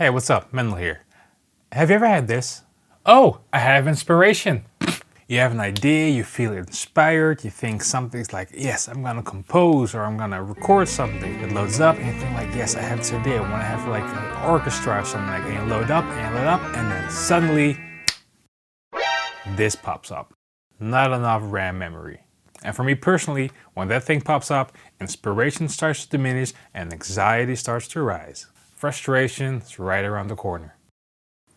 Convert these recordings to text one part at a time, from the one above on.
Hey, what's up? Mendel here. Have you ever had this? Oh, I have inspiration. You have an idea, you feel inspired, you think something's like, yes, I'm gonna compose or I'm gonna record something. It loads up and you think like, yes, I have this idea. I wanna have like an orchestra or something like that. And you load up and load up and then suddenly this pops up. Not enough RAM memory. And for me personally, when that thing pops up, inspiration starts to diminish and anxiety starts to rise. Frustration is right around the corner.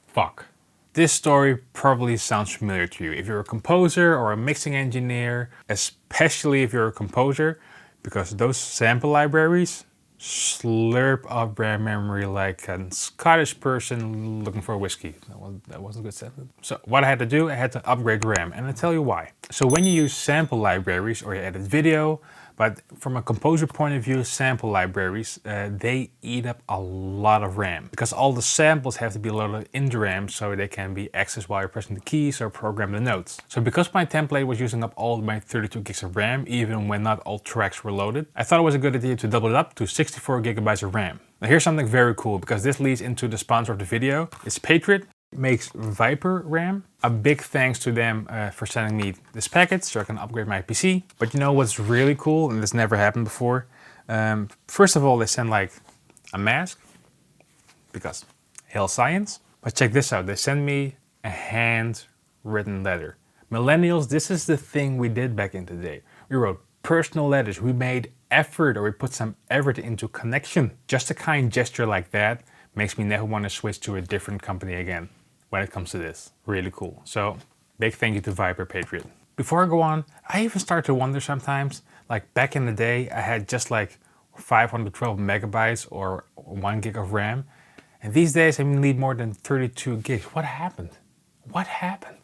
Fuck. This story probably sounds familiar to you if you're a composer or a mixing engineer, especially if you're a composer, because those sample libraries slurp up RAM memory like a Scottish person looking for a whiskey. That wasn't a good sentence. So what I had to do, I had to upgrade RAM, and I'll tell you why. So when you use sample libraries or you edit video, but from a composer point of view, sample libraries, they eat up a lot of RAM because all the samples have to be loaded into RAM so they can be accessed while you're pressing the keys or program the notes. So because my template was using up all my 32 gigs of RAM, even when not all tracks were loaded, I thought it was a good idea to double it up to 64 gigabytes of RAM. Now here's something very cool because this leads into the sponsor of the video. It's Patriot. Makes Viper RAM. A big thanks to them for sending me this package so I can upgrade my PC. But you know what's really cool, and this never happened before? First of all, they send like a mask, because hell science. But check this out, they send me a handwritten letter. Millennials, this is the thing we did back in the day. We wrote personal letters, we made effort, or we put some effort into connection. Just a kind gesture like that makes me never want to switch to a different company again. When it comes to this, really cool. So big thank you to Viper Patriot. Before I go on, I even start to wonder sometimes, like back in the day, I had just like 512 megabytes or 1 gig of RAM. And these days I need more than 32 gigs. What happened? What happened?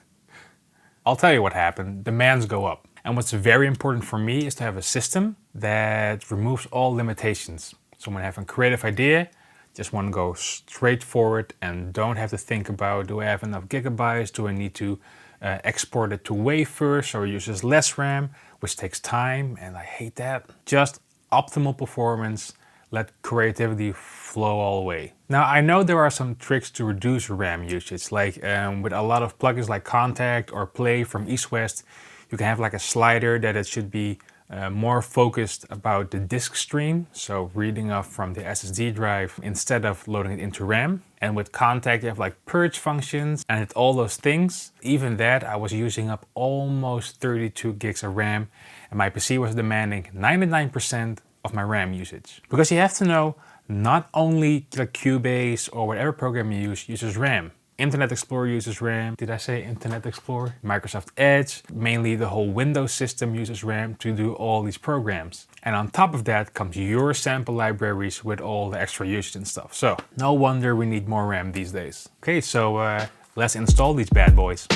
I'll tell you what happened. Demands go up. And what's very important for me is to have a system that removes all limitations. So when I have a creative idea, just want to go straight forward and don't have to think about, do I have enough gigabytes? Do I need to export it to wafers or uses less RAM, which takes time, and I hate that. Just optimal performance, let creativity flow all the way. Now I know there are some tricks to reduce RAM usage, like with a lot of plugins like Contact or Play from East West, you can have like a slider that it should be more focused about the disk stream, so reading off from the SSD drive instead of loading it into RAM. And with Contact you have like purge functions and with all those things. Even that, I was using up almost 32 gigs of RAM and my PC was demanding 99% of my RAM usage. Because you have to know, not only like Cubase or whatever program you use uses RAM. Internet Explorer uses RAM. Did I say Internet Explorer? Microsoft Edge, mainly the whole Windows system uses RAM to do all these programs. And on top of that comes your sample libraries with all the extra usage and stuff. So no wonder we need more RAM these days. Okay, so let's install these bad boys.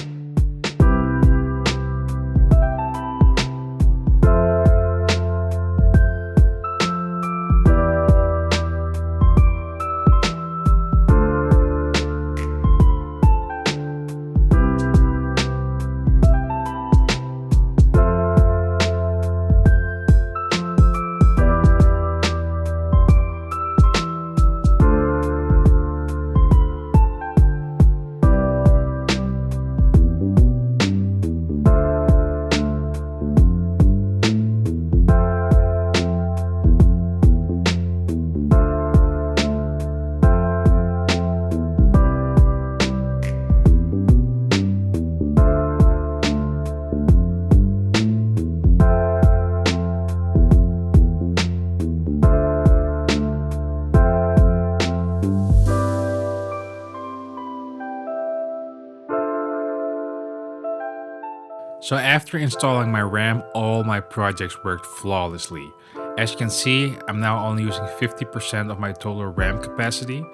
So after installing my RAM, all my projects worked flawlessly. As you can see, I'm now only using 50% of my total RAM capacity.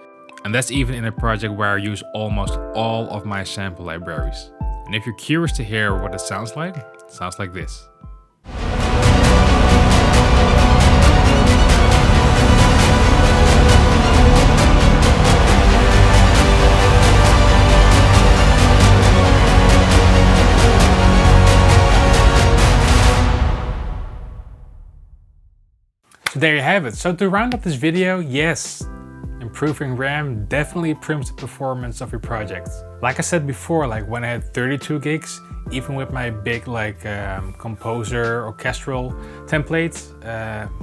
And that's even in a project where I use almost all of my sample libraries. And if you're curious to hear what it sounds like this. So there you have it. So to round up this video, yes, improving RAM definitely improves the performance of your projects. Like I said before, like when I had 32 gigs, even with my big like composer orchestral templates,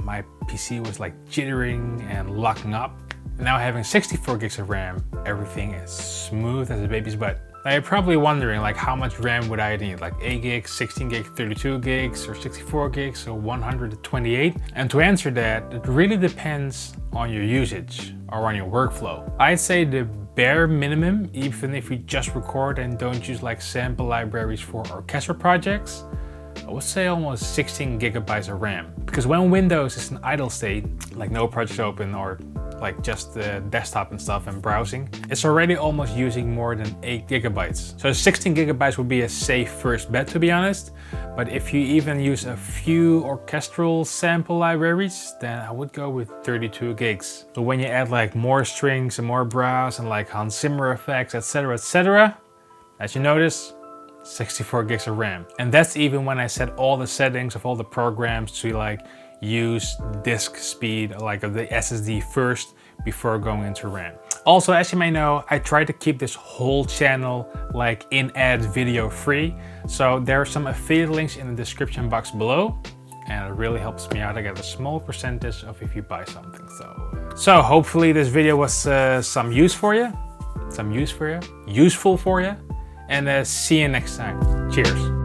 my PC was like jittering and locking up. And now having 64 gigs of RAM, everything is smooth as a baby's butt. Now you're probably wondering like how much RAM would I need, like 8 gigs, 16 gigs, 32 gigs, or 64 gigs, or 128? And to answer that, it really depends on your usage or on your workflow. I'd say the bare minimum, even if you just record and don't use like sample libraries for orchestra projects, I would say almost 16 gigabytes of RAM. Because when Windows is in idle state, like no project open or like just the desktop and stuff and browsing, it's already almost using more than 8 gigabytes. So 16 gigabytes would be a safe first bet, to be honest. But if you even use a few orchestral sample libraries, then I would go with 32 gigs. But when you add like more strings and more browse and like Hans Zimmer effects, etc., as you notice, 64 gigs of RAM. And that's even when I set all the settings of all the programs to like use disk speed, like of the SSD first before going into RAM. Also, as you may know, I try to keep this whole channel like in-ad video free. So there are some affiliate links in the description box below, and it really helps me out. I get a small percentage of if you buy something. So hopefully this video was some use for you, useful for you, and see you next time. Cheers.